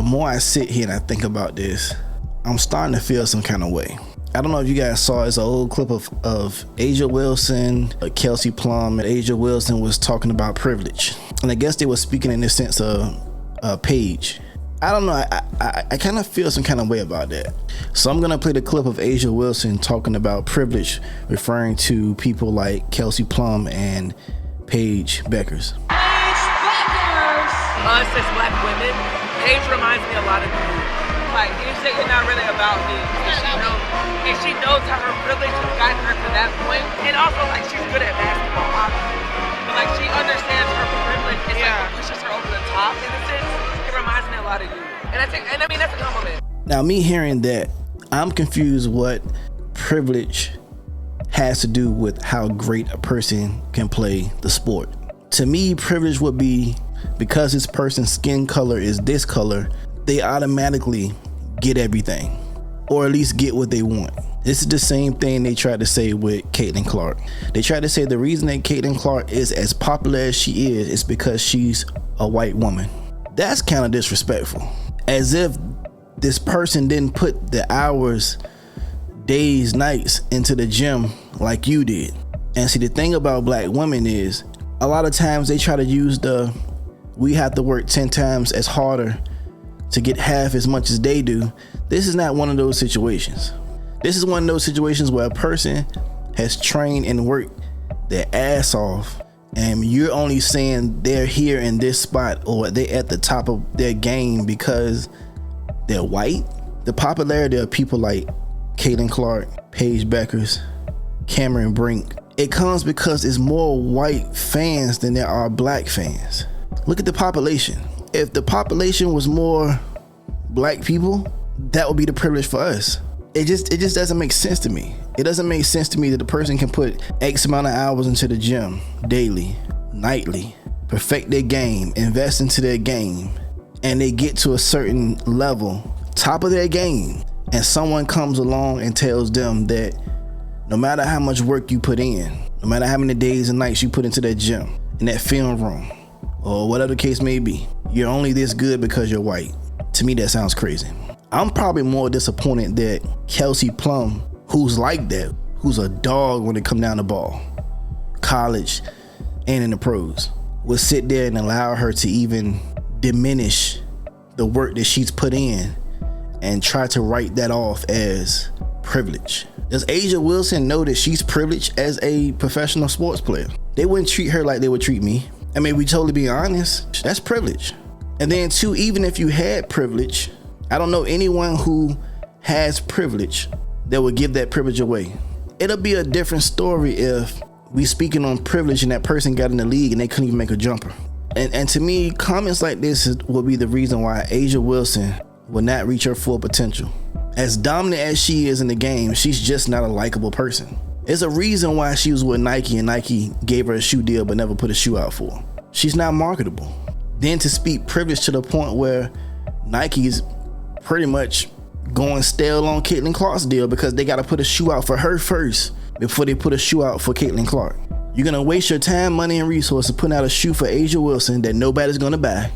more I sit here and I think about this, I'm starting to feel some kind of way. I don't know if you guys saw, it's an old clip of ajawilson, Kelsey Plum, and ajawilson was talking about privilege. And I guess they were speaking in the sense of Paige. I don't know, I kind of feel some kind of way about that. So I'm gonna play the clip of ajawilson talking about privilege, referring to people like Kelsey Plum and Paige Bueckers. Paige Bueckers! Us as black women, Paige reminds me a lot of you. Like, you say you're not really about me. And she knows how her privilege has gotten her to that point. And also, like, she's good at basketball, obviously. But, like, she understands her privilege. It's like what pushes her over the top, in a sense. It reminds me a lot of you. And I mean, that's a compliment. Now, me hearing that, I'm confused what privilege has to do with how great a person can play the sport. To me, privilege would be because this person's skin color is this color, they automatically get everything, or at least get what they want. This is the same thing they tried to say with Caitlin Clark. They tried to say the reason that Caitlin Clark is as popular as she is because she's a white woman. That's kind of disrespectful. As if this person didn't put the hours, days, nights into the gym like you did. And see, the thing about black women is a lot of times they try to use we have to work 10 times as harder to get half as much as they do. This is not one of those situations. This is one of those situations where a person has trained and worked their ass off, and you're only saying they're here in this spot or they're at the top of their game because they're white. The popularity of people like Caitlin Clark, Paige Bueckers, Cameron Brink, it comes because it's more white fans than there are black fans. Look at the population. If the population was more black people, that would be the privilege for us. It just doesn't make sense to me. It doesn't make sense to me that the person can put X amount of hours into the gym daily, nightly, perfect their game, invest into their game, and they get to a certain level, top of their game, and someone comes along and tells them that no matter how much work you put in, no matter how many days and nights you put into that gym, in that film room, or whatever the case may be, you're only this good because you're white. To me, that sounds crazy. I'm probably more disappointed that Kelsey Plum, who's like that, who's a dog when it come down the ball, college and in the pros, would sit there and allow her to even diminish the work that she's put in and try to write that off as privilege. Does ajawilson know that she's privileged as a professional sports player? They wouldn't treat her like they would treat me. I mean, we totally be honest, that's privilege. And then too, even if you had privilege, I don't know anyone who has privilege that would give that privilege away. It'll be a different story if we speaking on privilege and that person got in the league and they couldn't even make a jumper. And to me, comments like this will be the reason why ajawilson will not reach her full potential. As dominant as she is in the game, she's just not a likable person. There's a reason why she was with Nike and Nike gave her a shoe deal but never put a shoe out for her. She's not marketable. Then to speak privilege to the point where Nike's pretty much going stale on Caitlin Clark's deal because they got to put a shoe out for her first before they put a shoe out for Caitlin Clark. You're going to waste your time, money, and resources putting out a shoe for ajawilson that nobody's going to buy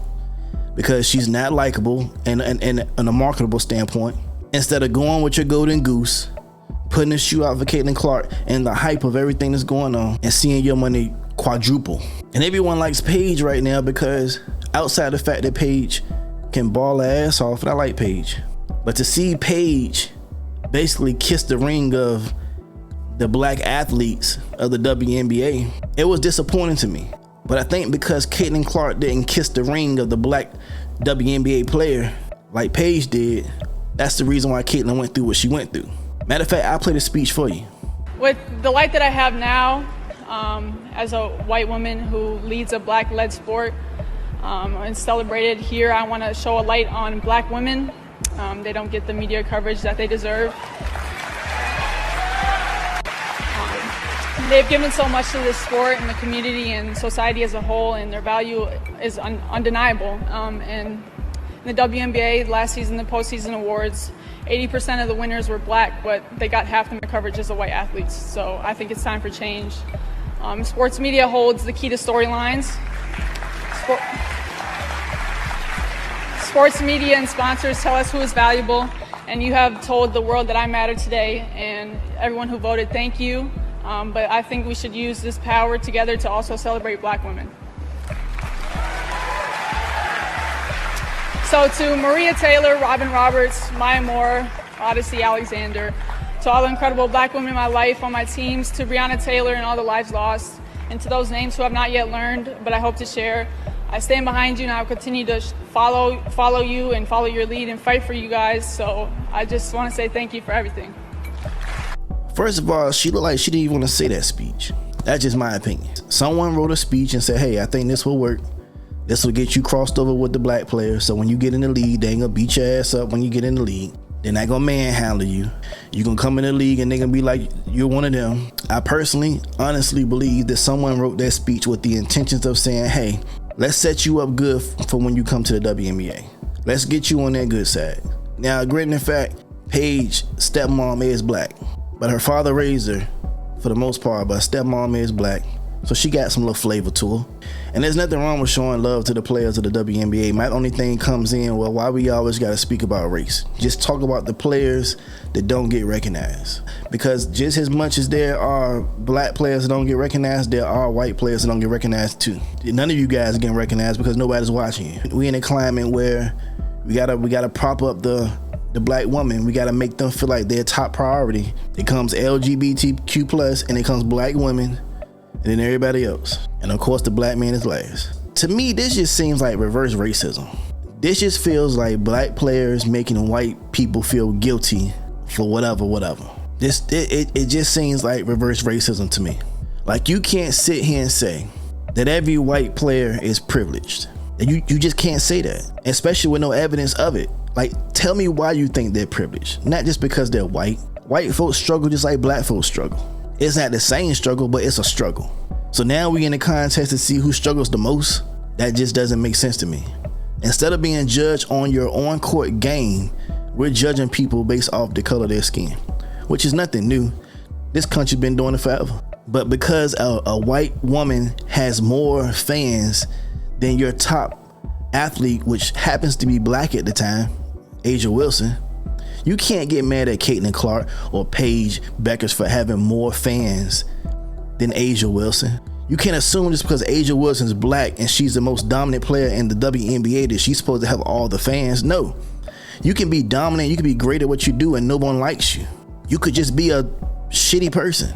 because she's not likable and on a marketable standpoint, instead of going with your golden goose, putting a shoe out for Caitlin Clark and the hype of everything that's going on and seeing your money quadruple. And everyone likes Paige right now because outside the fact that Paige can ball her ass off, and I like Paige, but to see Paige basically kiss the ring of the black athletes of the WNBA, it was disappointing to me. But I think because Caitlin Clark didn't kiss the ring of the black WNBA player like Paige did, that's the reason why Caitlin went through what she went through. Matter of fact, I'll play the speech for you. With the light that I have now, as a white woman who leads a black-led sport and celebrated here, I want to show a light on black women. They don't get the media coverage that they deserve. They've given so much to this sport and the community and society as a whole, and their value is undeniable. And in the WNBA last season, the postseason awards, 80% of the winners were black, but they got half the coverage as the white athletes. So I think it's time for change. Sports media holds the key to storylines. sports media and sponsors tell us who is valuable, and you have told the world that I matter today, and everyone who voted, thank you. But I think we should use this power together to also celebrate Black women. So to Maria Taylor, Robin Roberts, Maya Moore, Odyssey Alexander, to all the incredible Black women in my life, on my teams, to Breonna Taylor and all the lives lost, and to those names who have not yet learned, but I hope to share, I stand behind you, and I will continue to follow you and follow your lead and fight for you guys. So I just want to say thank you for everything. First of all, she looked like she didn't even want to say that speech. That's just my opinion. Someone wrote a speech and said, hey, I think this will work. This will get you crossed over with the black players. So when you get in the league, they ain't gonna beat your ass up when you get in the league. They're not gonna manhandle you. You're gonna come in the league and they're gonna be like, you're one of them. I personally, honestly believe that someone wrote that speech with the intentions of saying, hey, let's set you up good for when you come to the WNBA. Let's get you on that good side. Now, granted, in fact, Paige stepmom is black, but her father raised her for the most part, but stepmom is black. So she got some little flavor to her. And there's nothing wrong with showing love to the players of the WNBA. My only thing comes in, well, why we always got to speak about race? Just talk about the players that don't get recognized. Because just as much as there are black players that don't get recognized, there are white players that don't get recognized too. None of you guys are getting recognized because nobody's watching you. We in a climate where we gotta prop up the black woman. We gotta make them feel like they're top priority. It comes LGBTQ+, and it comes black women, and then everybody else. And of course, the black man is last. To me, this just seems like reverse racism. This just feels like black players making white people feel guilty for whatever. It just seems like reverse racism to me. Like, you can't sit here and say that every white player is privileged. You just can't say that, especially with no evidence of it. Like, tell me why you think they're privileged. Not just because they're white. White folks struggle just like black folks struggle. It's not the same struggle, but it's a struggle. So now we in a contest to see who struggles the most. That just doesn't make sense to me. Instead of being judged on your on-court game, we're judging people based off the color of their skin, which is nothing new. This country's been doing it forever. But because a white woman has more fans than your top athlete, which happens to be black at the time, Wilson, you can't get mad at Caitlin Clark or Paige Bueckers for having more fans than Wilson. You can't assume just because Wilson's black and she's the most dominant player in the WNBA that she's supposed to have all the fans. No. You can be dominant, you can be great at what you do, and no one likes you. You could just be a shitty person.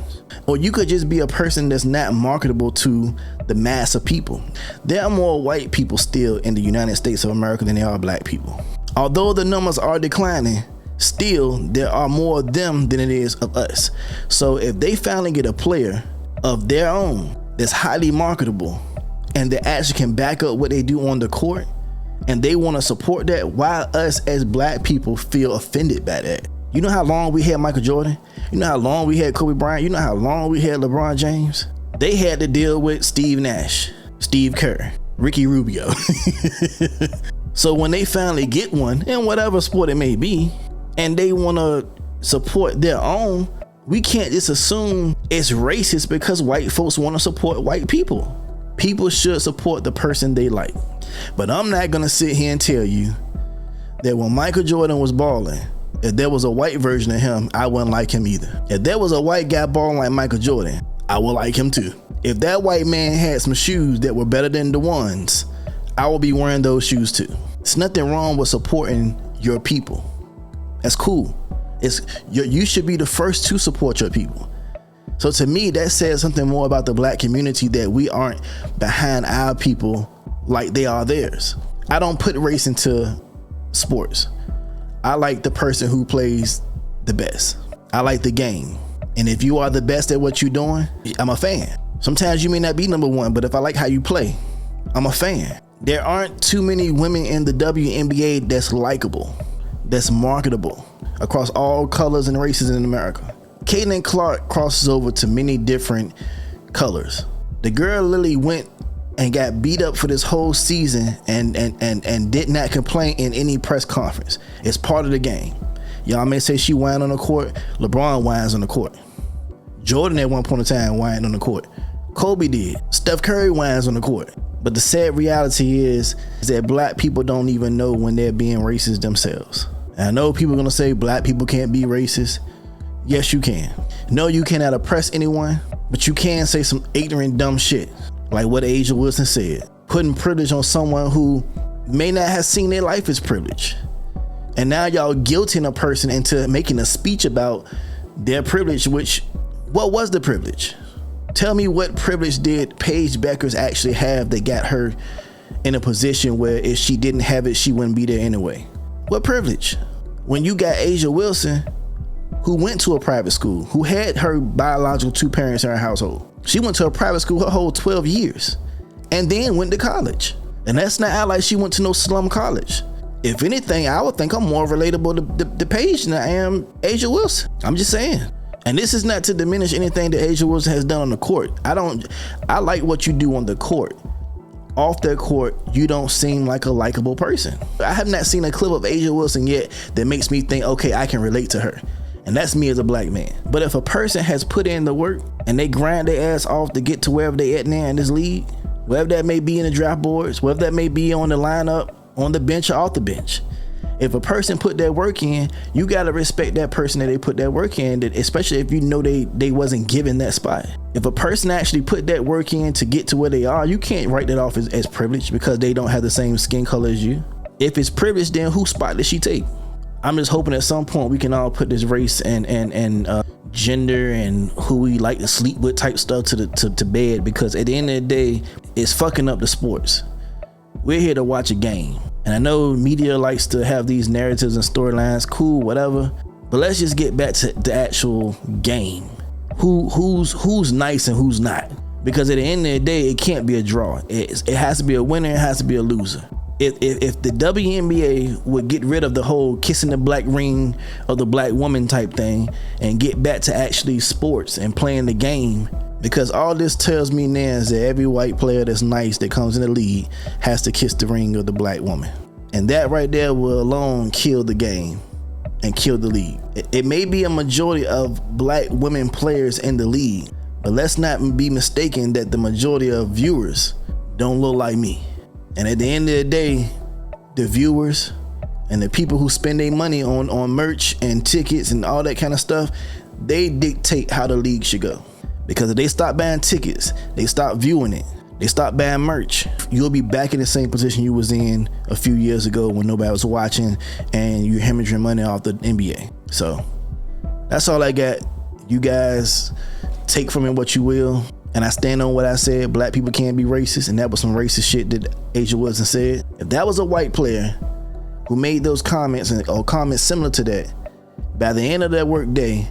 Or you could just be a person that's not marketable to the mass of people. There are more white people still in the United States of America than there are black people. Although the numbers are declining, still there are more of them than it is of us. So if they finally get a player of their own that's highly marketable and that actually can back up what they do on the court, and they want to support that, why us as black people feel offended by that? You know how long we had Michael Jordan? You know how long we had Kobe Bryant? You know how long we had LeBron James? They had to deal with Steve Nash, Steve Kerr, Ricky Rubio. So when they finally get one, in whatever sport it may be, and they want to support their own, we can't just assume it's racist because white folks want to support white people. People should support the person they like. But I'm not going to sit here and tell you that when Michael Jordan was balling, if there was a white version of him, I wouldn't like him either. If there was a white guy balling like Michael Jordan, I would like him too. If that white man had some shoes that were better than the ones, I will be wearing those shoes too. There's nothing wrong with supporting your people. That's cool. You should be the first to support your people. So to me, that says something more about the black community, that we aren't behind our people like they are theirs. I don't put race into sports. I like the person who plays the best. I like the game. And if you are the best at what you're doing, I'm a fan. Sometimes you may not be number one, but if I like how you play, I'm a fan. There aren't too many women in the WNBA that's likable, that's marketable across all colors and races in America. Caitlin Clark crosses over to many different colors. The girl literally went and got beat up for this whole season and did not complain in any press conference. It's part of the game. Y'all may say she whined on the court. LeBron whines on the court. Jordan at one point in time whined on the court. Kobe did. Steph Curry whines on the court. But the sad reality is that black people don't even know when they're being racist themselves. And I know people are gonna say black people can't be racist. Yes, you can. No, you cannot oppress anyone, but you can say some ignorant, dumb shit, like what Wilson said, putting privilege on someone who may not have seen their life as privilege. And now y'all guilting a person into making a speech about their privilege, which, what was the privilege? Tell me what privilege did Paige Bueckers actually have that got her in a position where if she didn't have it, she wouldn't be there anyway? What privilege? When you got Wilson, who went to a private school, who had her biological 2 parents in her household. She went to a private school her whole 12 years and then went to college. And that's not out like she went to no slum college. If anything, I would think I'm more relatable to Paige than I am Wilson. I'm just saying. And this is not to diminish anything that Wilson has done on the court. I like what you do on the court. Off that court, you don't seem like a likable person. I have not seen a clip of Wilson yet that makes me think, okay, I can relate to her. And that's me as a black man. But if a person has put in the work and they grind their ass off to get to wherever they at now in this league, wherever that may be in the draft boards, wherever that may be on the lineup, on the bench or off the bench, if a person put that work in, you gotta respect that person that they put that work in, especially if you know they wasn't given that spot. If a person actually put that work in to get to where they are, you can't write that off as privilege because they don't have the same skin color as you. If it's privilege, then whose spot did she take? I'm just hoping at some point we can all put this race and gender and who we like to sleep with type stuff to bed, because at the end of the day, it's fucking up the sports. We're here to watch a game. And I know media likes to have these narratives and storylines, cool, whatever. But let's just get back to the actual game. Who's nice and who's not? Because at the end of the day, it can't be a draw. It has to be a winner, it has to be a loser. If the WNBA would get rid of the whole kissing the black ring of the black woman type thing and get back to actually sports and playing the game, because all this tells me now is that every white player that's nice that comes in the league has to kiss the ring of the black woman. And that right there will alone kill the game and kill the league. It may be a majority of black women players in the league, but let's not be mistaken that the majority of viewers don't look like me. And at the end of the day, the viewers and the people who spend their money on merch and tickets and all that kind of stuff, they dictate how the league should go. Because if they stop buying tickets, they stop viewing it, they stop buying merch, you'll be back in the same position you was in a few years ago when nobody was watching and you're hemorrhaging money off the NBA. So that's all I got. You guys take from it what you will. And I stand on what I said. Black people can't be racist, and that was some racist shit that Wilson said. If that was a white player who made those comments or comments similar to that, by the end of that work day,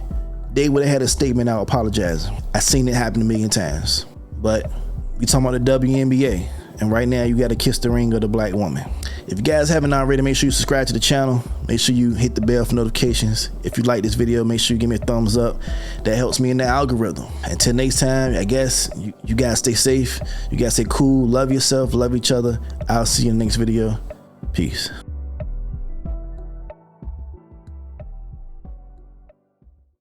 they would have had a statement out apologizing. I've seen it happen a million times. But we talking about the WNBA, and right now you got to kiss the ring of the black woman. If you guys haven't already, make sure you subscribe to the channel. Make sure you hit the bell for notifications. If you like this video, make sure you give me a thumbs up. That helps me in the algorithm. Until next time, I guess you guys stay safe. You guys stay cool. Love yourself. Love each other. I'll see you in the next video. Peace.